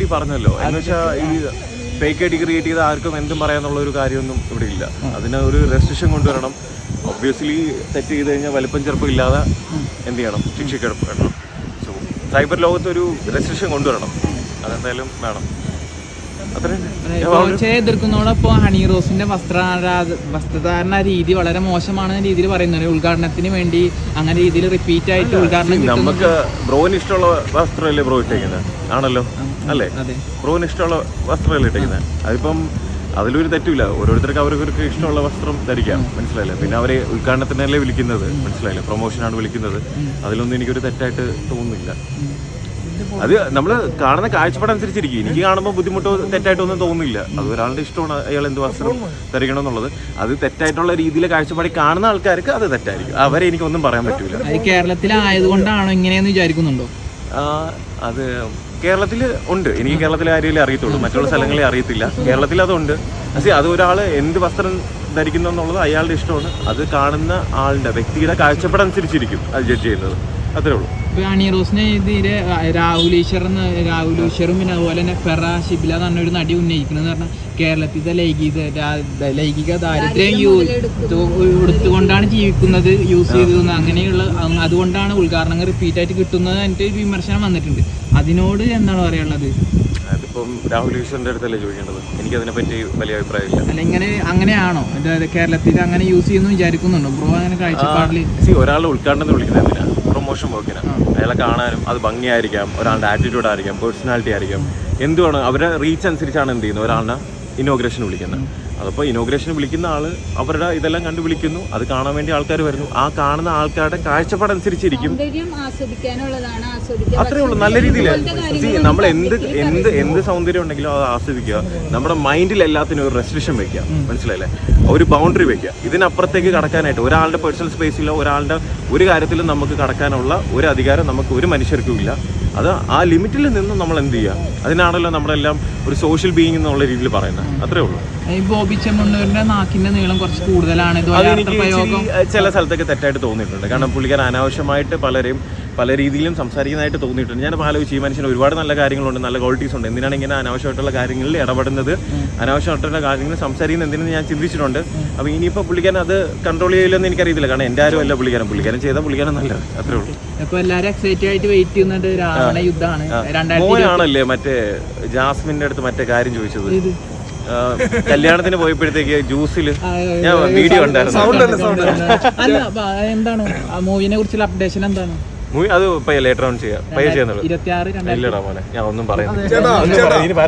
Already പറഞ്ഞല്ലോ. എന്ന് വെച്ചാൽ ഈ ഫേക്ക് ഐ ഡി ക്രിയേറ്റ് ചെയ്ത ആർക്കും എന്തും പറയാന്നുള്ള ഒരു കാര്യമൊന്നും ഇവിടെ ഇല്ല. അതിന് ഒരു റെസ്ട്രിക്ഷൻ കൊണ്ടുവരണം. ഒബ്വിയസ്ലി തെറ്റ് ചെയ്ത് കഴിഞ്ഞാൽ വലിപ്പം ചെറുപ്പം ഇല്ലാതെ എന്ത് ചെയ്യണം, ശിക്ഷിക്കപ്പെടണം. സോ സൈബർ ലോകത്തൊരു റെസ്ട്രിക്ഷൻ കൊണ്ടുവരണം, അതെന്തായാലും വേണം. എതിർക്കുന്നതോടൊപ്പം ഹണി റോസിന്റെ വസ്ത്രധാരണ രീതി വളരെ മോശമാണെന്ന രീതിയിൽ പറയുന്നത്. ഉദ്ഘാടനത്തിന് വേണ്ടി അങ്ങനെ രീതിയിൽ റിപ്പീറ്റ് ആയിട്ട് ഉദ്ഘാടനം നമുക്ക് ബ്രോന് ഇഷ്ടമുള്ള വസ്ത്രമല്ലേ ബ്രോ ഇട്ടേക്കുന്നത് ആണല്ലോ അല്ലേ? ബ്രോന് ഇഷ്ടമുള്ള വസ്ത്രമല്ലേ ഇട്ടേക്കുന്നത്. അതിപ്പം അതിലൊരു തെറ്റില്ല. ഓരോരുത്തർക്ക് അവർക്ക് ഇഷ്ടമുള്ള വസ്ത്രം ധരിക്കാം, മനസ്സിലായില്ലേ? പിന്നെ അവരെ ഉദ്ഘാടനത്തിനല്ലേ വിളിക്കുന്നത്, മനസ്സിലായില്ലേ? പ്രൊമോഷനാണ് വിളിക്കുന്നത്. അതിലൊന്നും എനിക്കൊരു തെറ്റായിട്ട് തോന്നുന്നില്ല. അത് നമ്മൾ കാണുന്ന കാഴ്ചപ്പാടനുസരിച്ചിരിക്കും. എനിക്ക് കാണുമ്പോൾ ബുദ്ധിമുട്ടോ തെറ്റായിട്ടൊന്നും തോന്നുന്നില്ല. അത് ഒരാളുടെ ഇഷ്ടമാണ് അയാൾ എന്ത് വസ്ത്രം ധരിക്കണം എന്നുള്ളത്. അത് തെറ്റായിട്ടുള്ള രീതിയിൽ കാഴ്ചപ്പാടി കാണുന്ന ആൾക്കാർക്ക് അത് തെറ്റായിരിക്കും. അവരെ എനിക്കൊന്നും പറയാൻ പറ്റില്ല. കേരളത്തിലായതുകൊണ്ടാണോ ഇങ്ങനെയെന്ന് വിചാരിക്കുന്നുണ്ടോ? അത് കേരളത്തിൽ ഉണ്ട്. എനിക്ക് കേരളത്തിലെ കാര്യമല്ലേ അറിയത്തുള്ളൂ, മറ്റുള്ള സ്ഥലങ്ങളെ അറിയത്തില്ല. കേരളത്തിൽ അതുണ്ട്. പക്ഷേ അത് ഒരാൾ എന്ത് വസ്ത്രം ധരിക്കുന്നു എന്നുള്ളത് അയാളുടെ ഇഷ്ടമാണ്. അത് കാണുന്ന ആളുടെ വ്യക്തിയുടെ കാഴ്ചപ്പാടനുസരിച്ചിരിക്കും അത് ജഡ്ജ് ചെയ്യുന്നത്. അത്രേ ഉള്ളൂ. ഹണി റോസിനെ ഇതില് രാഹുൽ ഈശ്വറും പിന്നെ അതുപോലെ തന്നെ ഫെറ ഷിബില തന്നെ ഒരു നടി ഉന്നയിക്കുന്നത് പറഞ്ഞാൽ കേരളത്തിലെ ലൈംഗിക ദാരിദ്ര്യം എടുത്തുകൊണ്ടാണ് ജീവിക്കുന്നത്, യൂസ് ചെയ്തത്, അങ്ങനെയുള്ള അതുകൊണ്ടാണ് ഉദ്ഘാടനങ്ങൾ റിപ്പീറ്റ് ആയിട്ട് കിട്ടുന്നത് എന്നിട്ട് ഒരു വിമർശനം വന്നിട്ടുണ്ട്. അതിനോട് എന്താണ് പറയാനുള്ളത്? അതിപ്പം രാഹുൽ ഈശ്വറിന്റെ അടുത്തല്ലേ ചോദിക്കേണ്ടത്. എനിക്കതിനെ പറ്റി വലിയ അഭിപ്രായമില്ല. അല്ല, അങ്ങനെയാണോ കേരളത്തിൽ അങ്ങനെ യൂസ് ചെയ്യുന്നു വിചാരിക്കുന്നുണ്ടോ ബ്രോ? അങ്ങനെ കാഴ്ചപ്പാടിൽ ഒരാളുടെ ഉദ്ഘാടനം വിളിക്കുന്നത് എന്തിനാ? പ്രൊമോഷൻ വർക്കിനാ. അയാളെ കാണാനും അത് ഭംഗിയായിരിക്കാം, ഒരാളുടെ ആറ്റിറ്റ്യൂഡ് ആയിരിക്കാം, പേഴ്സണാലിറ്റി ആയിരിക്കാം, എന്തുവാണ് അവരുടെ റീച്ച് അനുസരിച്ചാണ് എന്ത് ചെയ്യുന്നത് ഒരാളിനെ ഇനോഗ്രേഷൻ വിളിക്കുന്നത്. അതപ്പോൾ ഇനോഗ്രേഷൻ വിളിക്കുന്ന ആൾ അവരുടെ ഇതെല്ലാം കണ്ടു വിളിക്കുന്നു. അത് കാണാൻ വേണ്ടി ആൾക്കാർ വരുന്നു. ആ കാണുന്ന ആൾക്കാരുടെ കാഴ്ചപ്പാടനുസരിച്ചിരിക്കും. അത്രേ ഉള്ളൂ. നല്ല രീതിയിൽ നമ്മൾ എന്ത് സൗന്ദര്യം ഉണ്ടെങ്കിലും അത് ആസ്വദിക്കുക. നമ്മുടെ മൈൻഡിൽ എല്ലാത്തിനും ഒരു റെസ്ട്രിക്ഷൻ വെക്കുക, മനസ്സിലായില്ലേ? ഒരു ബൗണ്ടറി വെക്കുക. ഇതിനപ്പുറത്തേക്ക് കടക്കാനായിട്ട് ഒരാളുടെ പേഴ്സണൽ സ്പേസിലോ ഒരാളുടെ ഒരു കാര്യത്തിലും നമുക്ക് കടക്കാനുള്ള ഒരു അധികാരം നമുക്ക് ഒരു മനുഷ്യർക്കും ഇല്ല. അത് ആ ലിമിറ്റിൽ നിന്ന് നമ്മൾ എന്ത് ചെയ്യുക, അതിനാണല്ലോ നമ്മളെല്ലാം ഒരു സോഷ്യൽ ബീയിങ് എന്നുള്ള രീതിയിൽ പറയുന്നത്. അത്രേ ഉള്ളൂ. ബോബി ചെമ്മണ്ണൂരിന്റെ നാക്കിന്റെ നീളം കുറച്ച് കൂടുതലാണ്. അതെനിക്ക് ചില സ്ഥലത്തൊക്കെ തെറ്റായിട്ട് തോന്നിയിട്ടുണ്ട്. കാരണം പുള്ളിക്കാരൻ അനാവശ്യമായിട്ട് പല രീതിയിലും സംസാരിക്കുന്നതായിട്ട് തോന്നിയിട്ടുണ്ട്. ഞാൻ ആലോചിച്ച് ഈ മനുഷ്യന് ഒരുപാട് നല്ല കാര്യങ്ങളുണ്ട്, നല്ല ക്വാളിറ്റീസ് ഉണ്ട്. എന്തിനാണ് ഇങ്ങനെ അനാവശ്യമായിട്ടുള്ള കാര്യങ്ങളിൽ ഇടപെടുന്നത്, അനാവശ്യമായിട്ടുള്ള കാര്യങ്ങൾ സംസാരിക്കുന്നത് എന്തിനെന്ന് ഞാൻ ചിന്തിച്ചിട്ടുണ്ട്. അപ്പോൾ ഇനിയിപ്പോൾ പുള്ളിക്കാരൻ അത് കൺട്രോൾ ചെയ്യില്ലെന്ന് എനിക്കറിയത്തില്ല. കാരണം എൻ്റെ ആരും അല്ല പുള്ളിക്കാരൻ ചെയ്താൽ പുള്ളിക്കാരൻ നല്ലത്. അത്രേ ഉള്ളൂ. ഇപ്പോൾ എല്ലാവരും എക്സൈറ്റഡ് ആയിട്ട് വെയിറ്റ് ചെയ്യുന്നുണ്ട്. രാവണ യുദ്ധമാണ്. മോനാണല്ലേ മറ്റേ ജാസ്മിൻ്റെ അടുത്ത് മറ്റേ കാര്യം ചോദിച്ചത്. കല്യാണത്തിന് പോയപ്പോഴത്തേക്ക് ജ്യൂസിൽ ഞാൻ വീഡിയോ ഉണ്ടായിരുന്നു. എന്താണ് മൂവിനെ കുറിച്ചുള്ള അപ്ഡേഷൻ എന്താണ്? മൂവി അത് ലേറ്റർ ഓൺ ചെയ്യാം. പയ്യെ ചെയ്യുന്നുള്ളൂ. ഇല്ലടാ മോനെ, ഞാൻ ഒന്നും പറയുന്നില്ല.